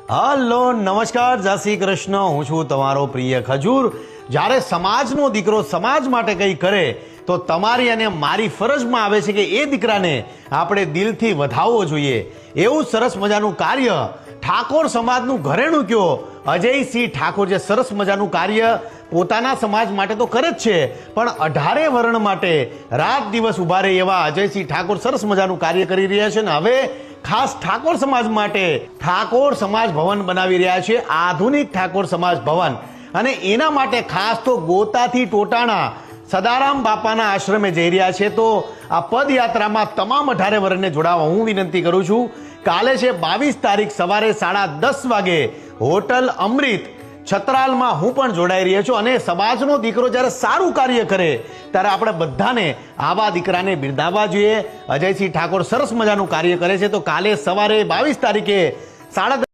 Hello નમસ્કાર, જય શ્રી કૃષ્ણ। હું છું તમારો પ્રિય ખજૂર। જ્યારે સમાજનો દીકરો સમાજ માટે કંઈ કરે તો તમારી અને મારી ફરજમાં આવે છે કે એ દીકરાને આપણે દિલથી વધાવવો જોઈએ। એવું સરસ મજાનું કાર્ય ઠાકોર સમાજનું ઘરેણું કયો અજયસિંહ ઠાકોર જે સરસ મજાનું કાર્ય પોતાના સમાજ માટે તો કરે જ છે, પણ 18 વર્ણ માટે રાત દિવસ ઉભા રહે એવા અજયસિંહ ઠાકોર સરસ મજાનું કાર્ય કરી રહ્યા છે ને હવે ખાસ ઠાકોર સમાજ માટે ઠાકોર સમાજ ભવન બનાવી રહ્યા છે, આધુનિક ઠાકોર સમાજ ભવન। અને એના માટે ખાસ તો ગોતાથી ટોટાણા સદારામ બાપાના આશ્રમે જઈ રહ્યા છે। તો આ પદયાત્રામાં તમામ 18 વર્ણને જોડાવા હું વિનંતી કરું છું। કાલે છે 22 તારીખ સવારે 10:30 વાગે હોટલ અમૃત છત્રાલમાં હું પણ જોડાઈ રહ્યો છું। અને સમાજનો દીકરો જ્યારે સારું કાર્ય કરે ત્યારે આપણે બધાને આવા દીકરાને બિરદાવવા જોઈએ। અજયસિંહ ઠાકોર સરસ મજાનું કાર્ય કરે છે, તો કાલે સવારે 22 તારીખે 10:30